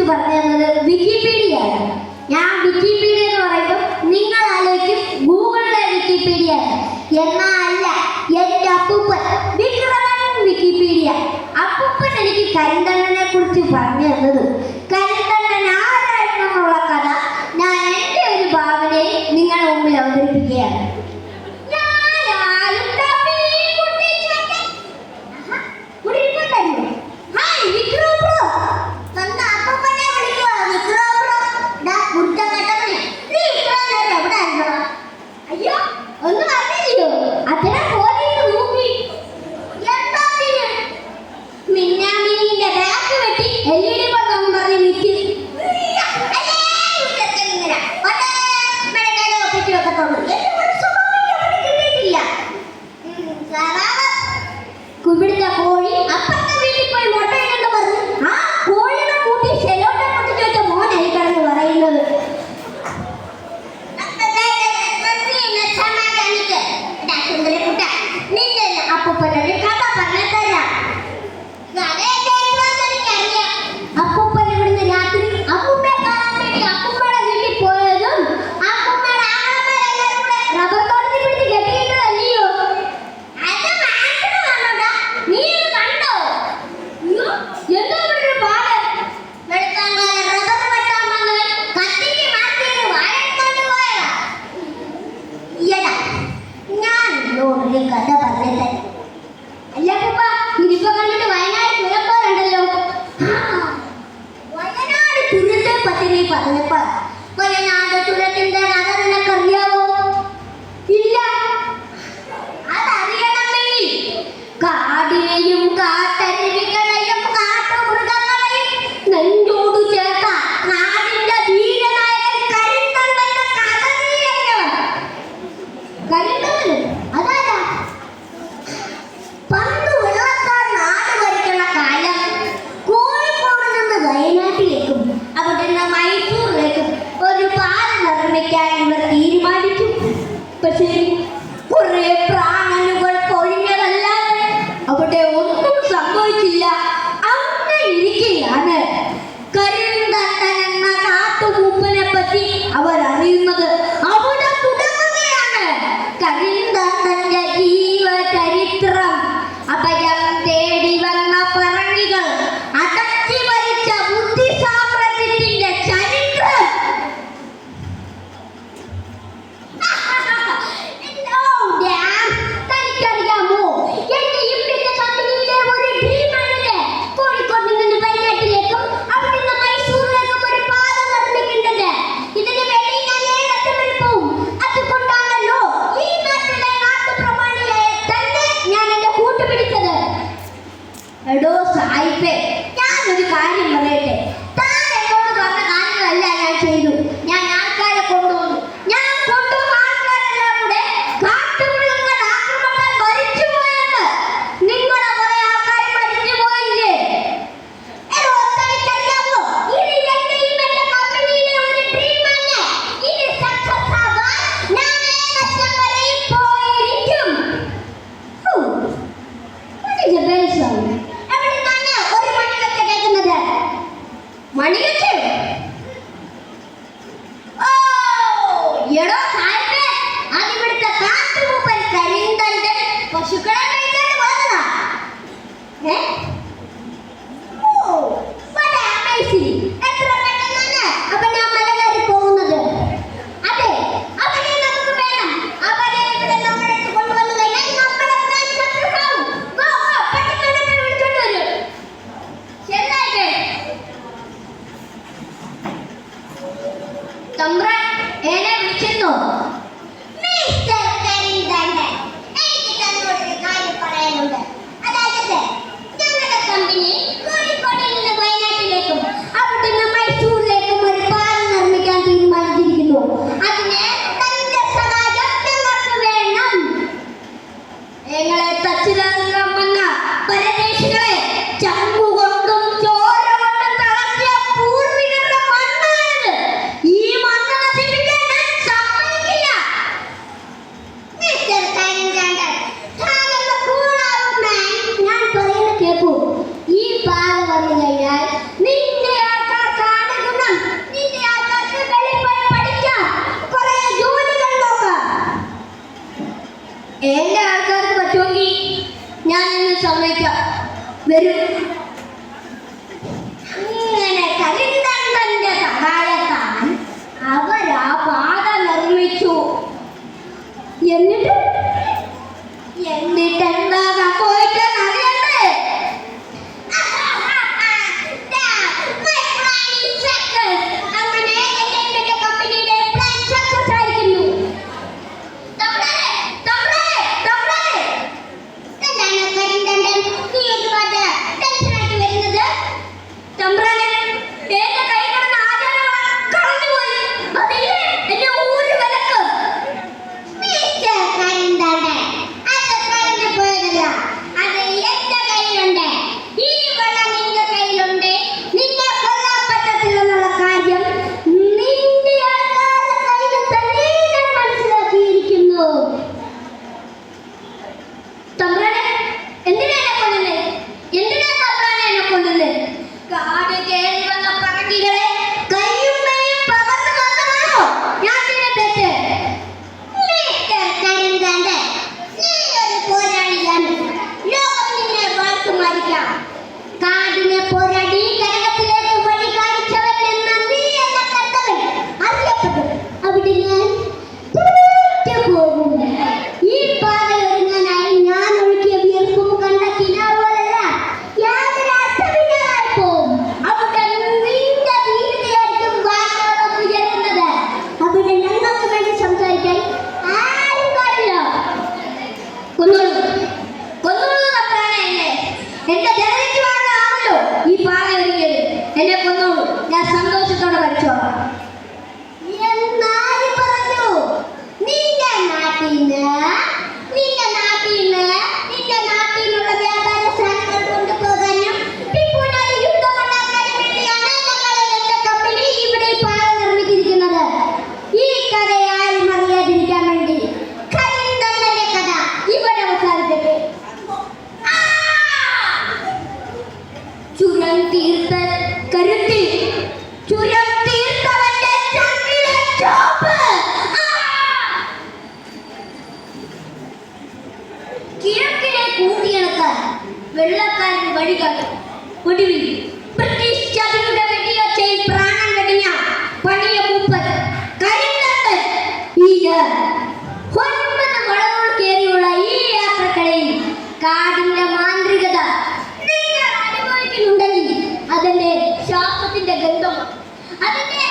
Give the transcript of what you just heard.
കുറിച്ച് പറഞ്ഞു തന്നത് വിക്കിപീഡിയ ആണ്. ഞാൻ വിക്കിപീഡിയ എന്ന് പറയുമ്പോൾ നിങ്ങൾ ആലോചിക്കും ഗൂഗിളിലെ വിക്കിപീഡിയ എന്നല്ല. എൻ്റെ അപ്പൂപ്പൻ വിക്രമൻ വിക്കിപീഡിയ. അപ്പൂപ്പൻ എനിക്ക് കരിന്തണ്ണനെ കുറിച്ച് പറഞ്ഞു തന്നത്. കരിന്തണ്ണൻ ആരായിരുന്നെന്നുള്ള കഥ ഞാൻ എൻ്റെ ഒരു ഭാവനയിൽ നിങ്ങളുടെ മുമ്പിൽ അവതരിപ്പിക്കുകയാണ്. കുപിടുത്ത കോഴി അപ്പുറത്തെ വീട്ടിൽ പോയി മുട്ടയിട്ടെന്ന് പറഞ്ഞു ആ കോഴിയുടെ കൂട്ടി ശെലോട്ടെ പൊട്ടിച്ചു വെച്ച മോനായിട്ടാണ് പറയുന്നത്. നിന്റെ അപ്പൂപ്പനൊരു കഥ പറഞ്ഞു തരാം. അപ്പൂപ്പൻ ഇവിടുന്ന് രാത്രി അപ്പൂപ്പയെ കാണാൻ വേണ്ടി അപ്പൂപ്പയുടെ വീട്ടിൽ പോയതും അപ്പൂപ്പയുടെ ആങ്ങളമാരെല്ലാവരും കൂടെ റബ്ബർ തോട്ടത്തിൽ പിടിച്ച് കെട്ടിയിട്ടതല്ലയോ? നീ കണ്ടോ? എന്തോ ഒരു പാട് റബ്ബർ വെട്ടാൻ വന്നവൻ കത്തിക്ക് മാറ്റിയത് വാഴക്കൊണ്ട് പോയതാ. ഞാൻ ഒരു കഥ പറഞ്ഞു തരാം. അല്ല അപ്പൂപ്പ, ഇതിപ്പോ കണ്ടിട്ട് വയനാട് ചുരപ്പോലുണ്ടല്ലോ. വയനാട് ചുരത്തെ പറ്റി നീ പറഞ്ഞപ്പോ വയനാട് ചുരത്തിന്റെ കഥ നിനക്കറിയാവോ? ഇല്ല. അതറിയണമെങ്കിൽ കാടിനെയും കാട്ടരുവികളെയും കാട്ടുമൃഗങ്ങളെയും നെഞ്ചോട് ചേർത്ത നാടിന്റെ ധീരനായകൻ കരിന്തണ്ണന്റെ കഥ നീ അറിയണം. കരിന്തണ്ണൻ അതാരാ? പണ്ട് വെള്ളക്കാർ നാട് ഭരിക്കുന്ന കാലം കോഴിക്കോട് നിന്ന് വയനാട്ടിലേക്കും അവിടെ നിന്ന് മൈസൂരിലേക്കും ഒരു പാലം നിർമ്മിക്കാൻ ഇവർ തീരുമാനിച്ചു. പക്ഷേ കുറെ പ്രാണനുകൾ പൊഴിഞ്ഞതല്ലാതെ അവിടെ ഒന്നും സംഭവിച്ചില്ല. അങ്ങനെ ഇരിക്കുകയാണ് കരിന്തണ്ണൻ എന്ന കാട്ടുമൂപ്പനെ പറ്റി അവർ അറിയുന്നത്. അവിടെ തുടങ്ങുകയാണ് കരിന്തണ്ണന്റെ ജീവചരിത്രം. അഭയം തേടി വന്ന പറണികൾ അടക്കി ഭരിച്ച ബുദ്ധി സാമ്രാജ്യത്തിന്റെ ചരിത്രം. തനിക്കറിയാമോ എന്റെ ഇവിടുത്തെ കമ്പനിയിലെ ഒരു ഡ്രീമാണില്ലേ കോഴിക്കോട് നിന്ന് വയനാട്ടിലേക്കും അവിടെ നിന്ന് മൈസൂരിലേക്കും ഒരു പാലം നിർമ്മിക്കുന്നത്. ഇതിന് വേണ്ടി ഞാൻ ഏഴ് പോവും. അതുകൊണ്ടാണല്ലോ ഈ നാട്ടിലെ നാട്ടുപ്രമാണിയെ തന്നെ ഞാൻ എന്റെ കൂട്ടുപിടിച്ചത്. എടോ സായിപ്പേ, ഞാനൊരു കാര്യം പറയട്ടെ. താൻ എന്നോട് പറഞ്ഞ കാര്യങ്ങളല്ല ഞാൻ ചെയ്തു. ഞാൻ ആൾക്കാരെ കൊണ്ടുവന്നു. ഞാൻ കൊണ്ടുവന്ന ആൾക്കാരെല്ലാം കൂടെ കാട്ടുമൃഗങ്ങൾ ആക്രമണത്താൽ മരിച്ചുപോയെന്ന്. നിങ്ങളെ കുറെ ആൾക്കാർ മരിച്ചുപോയില്ലേ? എടോ തനിക്കറിയാമോ ഇത് എന്റെയും എന്റെ കമ്പനിയിലെ ഒരു ഡ്രീമാണ്. ഇത് സക്സസ് ആവാൻ ഞാൻ ഏകദേശം വരെയും പോയിരിക്കും. മണികച്ച് എടോ സായിപ്പേ, അതിവിടുത്തെ കാട്ടുമൂപ്പൻ കരിന്തണ്ണൻ പശുക്കളെ കഴിച്ചാണ് വന്നതാ. എത്ര പെട്ടെന്നാണ് അവൻ ആ മല കയറി പോകുന്നത്. അതെ, അവനെ നമുക്ക് വേണം. അവനെ ഇവിടെ നമ്മുടെ അടുത്ത് കൊണ്ടുവന്നു കഴിഞ്ഞാൽ നമ്മുടെ പ്ലാൻ സക്സസ് ആവും. പെട്ടെന്ന് വിളിച്ചോണ്ട് വരും. ശരിയായിട്ടേ തമ്പ്രാൻ എന്നെ വിളിച്ചിരുന്നു. മിസ്റ്റർ കരിന്തണ്ണൻ, എനിക്ക് തന്നോടൊരു കാര്യം പറയാനുണ്ട്. അതായത് ഞങ്ങളുടെ കമ്പനി കോഴിക്കോടിൽ നിന്ന് വയനാട്ടിലേക്കും അവിടെ നിന്ന് മൈസൂരിലേക്കും ഒരു പാലം നിർമ്മിക്കാൻ തീരുമാനിച്ചിരിക്കുന്നു. അതിന് തന്റെ സഹായം ഞങ്ങൾക്ക് വേണം. ഞങ്ങളെ തച്ചിലകം വന്ന പരദേശികളെ ചമ്പുകൊണ്ടും ചോര കൊണ്ടും തളർത്തിയ പൂർവികരുടെ മണ്ണാണിത്. ഈ മണ്ണ് വരും. അങ്ങനെ കരിന്തണ്ടന്റെ സഹായത്താൽ അവരാ പാത നിർമ്മിച്ചു. എന്നിട്ട് എന്താ സംഭവിച്ചെന്ന് അറിയണ്ടേ? അങ്ങനെ എന്റെ കമ്പനിയുടെ പ്ലാൻ സക്സസ് ആയിരിക്കുന്നു. എന്താണ് കരിന്തണ്ടൻ നീ ഒരുപാട് ടെൻഷനായിട്ട് വരുന്നത്? തമ്പ്രാനെ, എന്റെ കൈ കിടന്ന ആചാരങ്ങൾ കളഞ്ഞുപോയി. അതില്ലേ എന്റെ ഊര് വിലക്ക്. മിസ്റ്റർ കരിന്തണ്ടൻ, അത് കളഞ്ഞു പോയതല്ല, അത് എന്റെ കയ്യിലുണ്ട്. ഈ വള നിന്റെ കയ്യിലുണ്ട്. നിന്നെ കൊല്ലാൻ പറ്റത്തില്ലെന്നുള്ള കാര്യം നിന്റെ ആൾക്കാരുടെ കയ്യിൽ തന്നെ ഞാൻ മനസ്സിലാക്കിയിരിക്കുന്നു. തമ്പ്രാനെ, എന്തിനാ എന്നെ കൊല്ലുന്നത്? എന്തിനാ തമ്പ്രാനെ എന്നെ കൊല്ലുന്നത്? കാട് കയറി വന്ന പറങ്കികളെ കയ്യും കയ്യും പകർന്നു കൊന്നതാണോ ഞാൻ നിന്നെ തെറ്റ്? മിസ്റ്റർ കരിന്തണ്ടൻ, നീ ഒരു പോരാളിയാണ്. ലോകം നിന്നെ വാഴ്ത്തുമായിരിക്കാം. കാടിനെ പോരാടി കനകത്തിലേക്ക് വഴി കാണിച്ചവൻ എന്ന നീ എന്ന കർത്തവൻ അറിയപ്പെട്ടു. അവിടെ ഞാൻ തോറ്റുപോകും. ഈ പാത ഒരുങ്ങാനായി ഞാൻ ഒഴുക്കിയ വിയർപ്പും കണ്ട കിനാവുകളല്ല യാതൊരു അർത്ഥമില്ലാതായി പോവും. അവിടെ നിന്റെ വീടിയായിരിക്കും വാക്കുകളൊക്കെ ഉയരുന്നത്. അവിടെ ഞങ്ങൾക്ക് വേണ്ടി സംസാരിക്കാൻ ആരും കാണില്ല. കൊന്നോളൂ, കൊന്നോളൂ തമ്പ്രാനെ എന്നെ. എന്റെ ജനതയ്ക്ക് വേണ്ടതാണല്ലോ ഈ പാത ഒരുങ്ങിയത്. എന്നെ കൊന്നോളൂ, ഞാൻ സന്തോഷത്തോടെ മരിച്ചോളാം. എന്നാര് പറഞ്ഞു? നിന്റെ നാട്ടിന്ന് നിന്നുള്ള വ്യാപാര സാധനങ്ങൾ കൊണ്ടുപോകാനും ടിപ്പുവിനോട് യുദ്ധമുണ്ടാക്കാനും വേണ്ടിയാണ് എന്റെ കമ്പനി ഇവിടെ ഈ പാത നിർമ്മിച്ചിരിക്കുന്നത്. ഈ കഥയെ ആരും അറിയാതിരിക്കാൻ വേണ്ടി കരിന്തണ്ടന്റെ കഥ ഇവിടെ അവസാനിക്കട്ടെ. ചുരം തീർത്ത കരുത്തിൽ ചുരം തീർത്തവന്റെ ചങ്കിലെ ചോപ്പ്. കിഴക്കിനെ കൂട്ടിയിണക്കാൻ വെള്ളക്കാരൻ വഴികാട്ടും. ഒടുവിൽ ബ്രിട്ടീഷ് ചതിയുടെ വെടിയൊച്ചയിൽ പ്രാണൻ വെടിഞ്ഞ പണിയ മൂപ്പൻ കരിന്തണ്ടൻ. ഇത് 9 വളവുകൾ കയറിയുള്ള ഈ യാത്രക്കിടയിൽ കാടിന്റെ മാന്ത്രികത നിങ്ങൾ അനുഭവിക്കുന്നുണ്ടെങ്കിൽ അതിന്റെ ശ്വാസത്തിന്റെ ഗന്ധമാണ്. അതിന്റെ